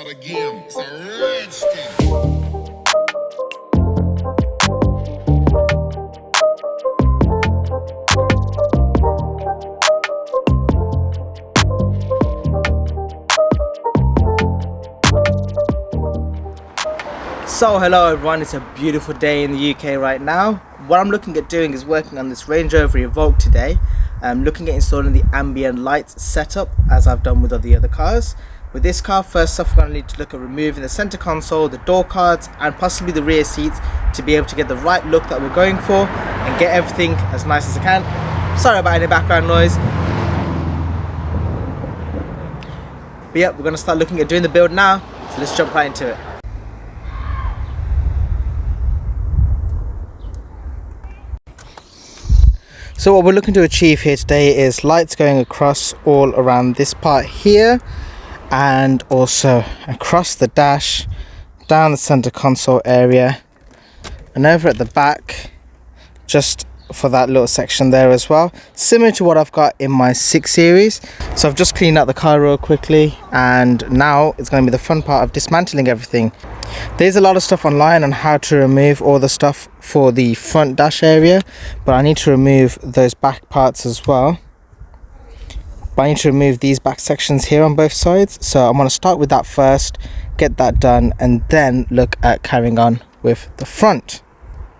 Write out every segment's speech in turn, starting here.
part of the game. It's a rich thing. So hello everyone, it's a beautiful day in the UK right now. What I'm looking at doing is working on this Range Rover Evoque today. I'm looking at installing the ambient lights setup as I've done with all the other cars. With this car, first off we're going to need to look at removing the center console, the door cards and possibly the rear seats to be able to get the right look that we're going for and get everything as nice as I can. Sorry about any background noise. But yeah, we're going to start looking at doing the build now, so let's jump right into it. So what we're looking to achieve here today is lights going across all around this part here and also across the dash, down the center console area and over at the back just for that little section there as well, similar to what I've got in my 6 Series. So I've just cleaned out the car real quickly and now it's going to be the fun part of dismantling everything. There's a lot of stuff online on how to remove all the stuff for the front dash area, but I need to remove those back parts as well. But I need to remove these back sections here on both sides, so I'm going to start with that first, get that done and then look at carrying on with the front.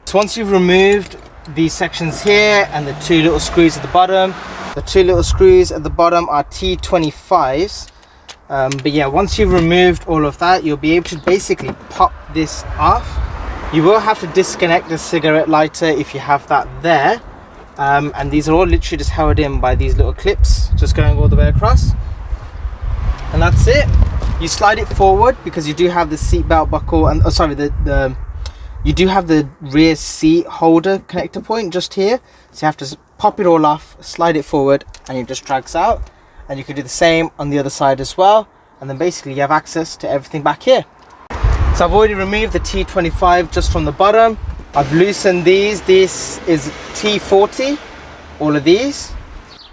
So once you've removed these sections here and the 2 little screws at the bottom, the 2 little screws at the bottom are T25s. But yeah, once you've removed all of that, you'll be able to basically pop this off. You will have to disconnect the cigarette lighter if you have that there. And these are all literally just held in by these little clips, just going all the way across. And that's it. You slide it forward because you do have the seat belt buckle and you do have the rear seat holder connector point just here. So you have to pop it all off, slide it forward, and it just drags out. And you can do the same on the other side as well, and then basically you have access to everything back here. So I've already removed the T25 just from the bottom. I've loosened these. This is T40, all of these.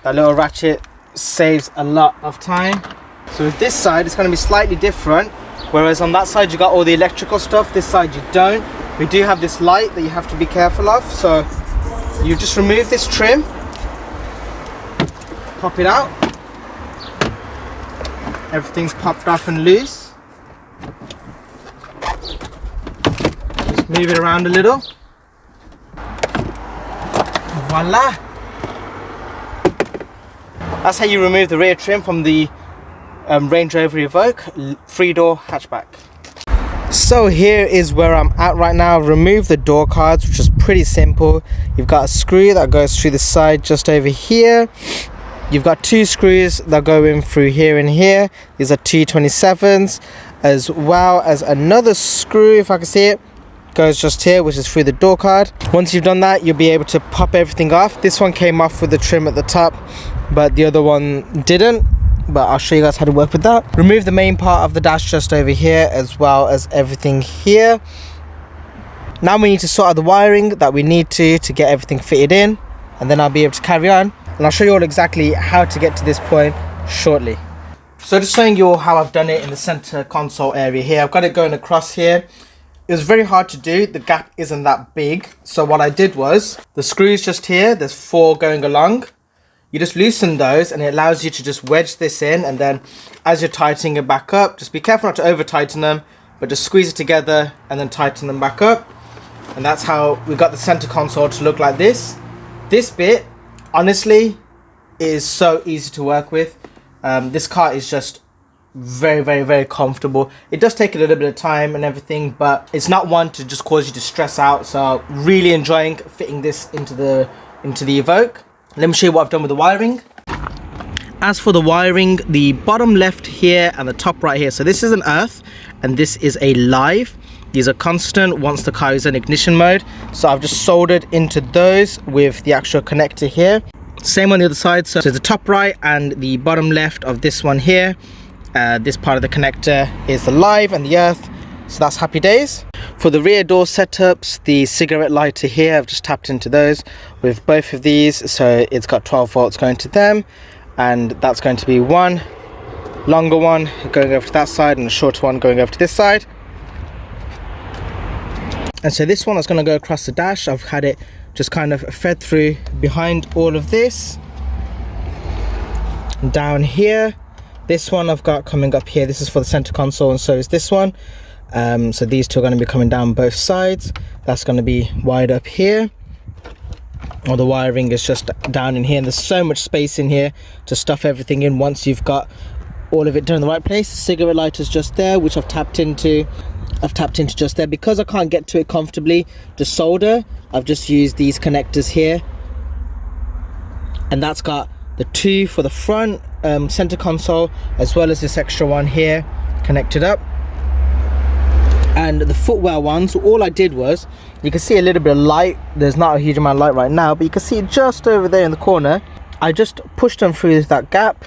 That little ratchet saves a lot of time. So with this side it's going to be slightly different, whereas on that side you got all the electrical stuff, this side you don't. We do have this light that you have to be careful of, so you just remove this trim, pop it out. Everything's popped off and loose. Just move it around a little. Voila! That's how you remove the rear trim from the Range Rover Evoque 3-door hatchback. So here is where I'm at right now. Remove the door cards, which is pretty simple. You've got a screw that goes through the side just over here. You've got 2 screws that go in through here and here. These are T27s, as well as another screw, if I can see it, goes just here, which is through the door card. Once you've done that, you'll be able to pop everything off. This one came off with the trim at the top, but the other one didn't. But I'll show you guys how to work with that. Remove the main part of the dash just over here, as well as everything here. Now we need to sort out the wiring that we need to get everything fitted in, and then I'll be able to carry on. And I'll show you all exactly how to get to this point shortly. So just showing you all how I've done it in the center console area here. I've got it going across here. It was very hard to do. The gap isn't that big. So what I did was, the screws just here, there's 4 going along. You just loosen those and it allows you to just wedge this in, and then as you're tightening it back up, just be careful not to over tighten them, but just squeeze it together and then tighten them back up. And that's how we got the center console to look like this. This bit, honestly, is so easy to work with. This car is just very comfortable. It does take a little bit of time and everything, but it's not one to just cause you to stress out. So really enjoying fitting this into the Evoque. Let me show you what I've done with the wiring. As for the wiring, the bottom left here and the top right here, so this is an earth and this is a live. These are constant once the car is in ignition mode. So I've just soldered into those with the actual connector here. Same on the other side. So the top right and the bottom left of this one here, this part of the connector is the live and the earth. So that's happy days. For the rear door setups, the cigarette lighter here, I've just tapped into those with both of these. So it's got 12 volts going to them, and that's going to be 1, longer one going over to that side and a shorter one going over to this side. And so this one is going to go across the dash. I've had it just kind of fed through behind all of this. Down here, this one I've got coming up here. This is for the center console, and so is this one. So these two are going to be coming down both sides. That's going to be wired up here. All the wiring is just down in here, and there's so much space in here to stuff everything in once you've got all of it done in the right place. Cigarette lighter's just there, which I've tapped into just there. Because I can't get to it comfortably to solder, I've just used these connectors here, and that's got the two for the front center console, as well as this extra one here connected up. And the footwell ones, all I did was, you can see a little bit of light. There's not a huge amount of light right now, but you can see just over there in the corner. I just pushed them through that gap,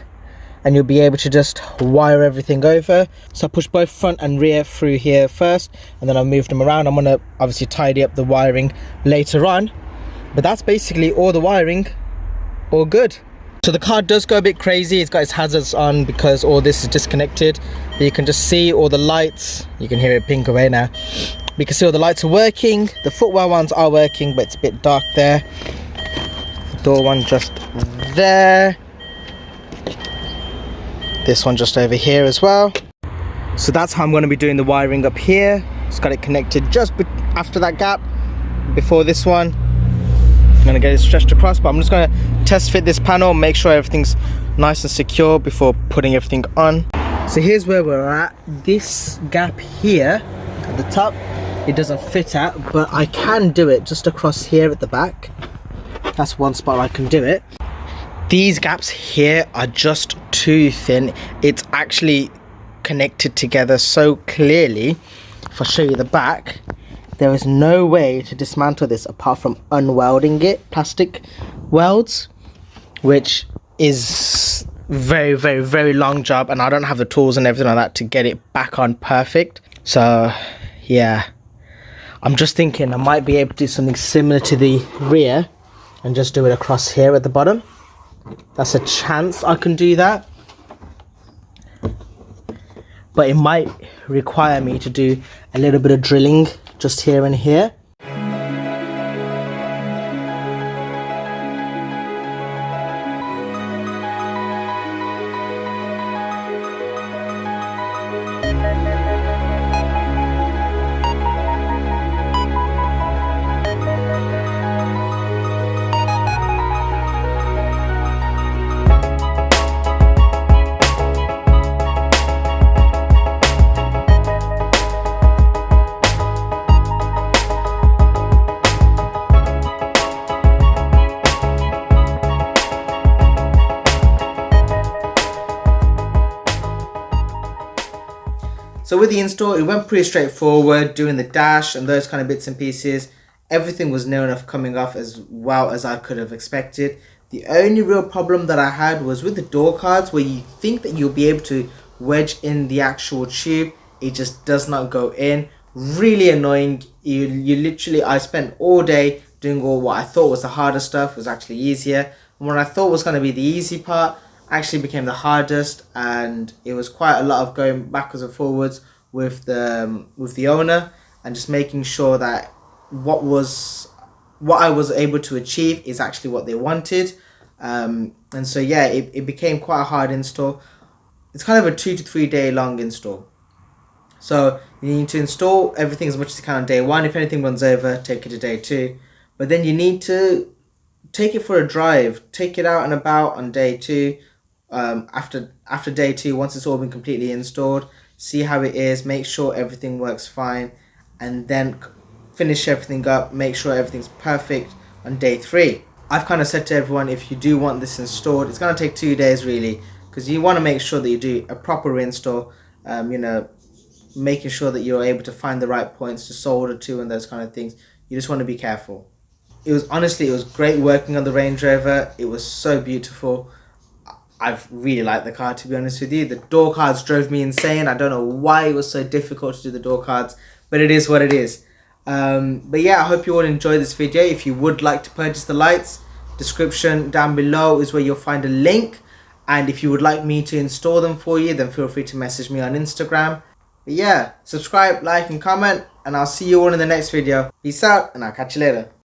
and you'll be able to just wire everything over. So I pushed both front and rear through here first, and then I moved them around. I'm gonna obviously tidy up the wiring later on, but that's basically all the wiring, all good. So the car does go a bit crazy. It's got its hazards on because all this is disconnected. But you can just see all the lights. You can hear it pink away now. You can see all the lights are working. The footwell ones are working, but it's a bit dark there. The door one just there. This one just over here as well. So that's how I'm going to be doing the wiring up here. It's got it connected just after that gap, before this one. I'm going to get it stretched across, but I'm just going to test fit this panel, make sure everything's nice and secure before putting everything on. So here's where we're at. This gap here at the top, it doesn't fit at, but I can do it just across here at the back. That's one spot I can do it. These gaps here are just too thin. It's actually connected together so clearly. If I show you the back, there is no way to dismantle this apart from unwelding it, plastic welds, which is very, very, very long job, and I don't have the tools and everything like that to get it back on perfect. So yeah, I'm just thinking I might be able to do something similar to the rear and just do it across here at the bottom. That's a chance I can do that, but it might require me to do a little bit of drilling just here and here. So with the install, it went pretty straightforward, doing the dash and those kind of bits and pieces. Everything was near enough coming off as well as I could have expected. The only real problem that I had was with the door cards, where you think that you'll be able to wedge in the actual tube. It just does not go in. Really annoying. You literally, I spent all day doing all what I thought was the harder stuff was actually easier. And what I thought was going to be the easy part actually became the hardest, and it was quite a lot of going backwards and forwards with the owner and just making sure that what I was able to achieve is actually what they wanted. And so yeah, it became quite a hard install. It's kind of a 2 to 3 day long install. So you need to install everything as much as you can on day one. If anything runs over, take it to day two. But then you need to take it for a drive, take it out and about on day two. After day two, once it's all been completely installed, see how it is, make sure everything works fine, and then finish everything up, make sure everything's perfect on day three. I've kind of said to everyone, if you do want this installed, it's going to take 2 days really, because you want to make sure that you do a proper install, making sure that you're able to find the right points to solder to and those kind of things. You just want to be careful. It was great working on the Range Rover. It was so beautiful. I've really liked the car, to be honest with you. The door cards drove me insane. I don't know why it was so difficult to do the door cards, but it is what it is. But yeah, I hope you all enjoyed this video. If you would like to purchase the lights, description down below is where you'll find a link. And if you would like me to install them for you, then feel free to message me on Instagram. But yeah, subscribe, like and comment, and I'll see you all in the next video. Peace out, and I'll catch you later.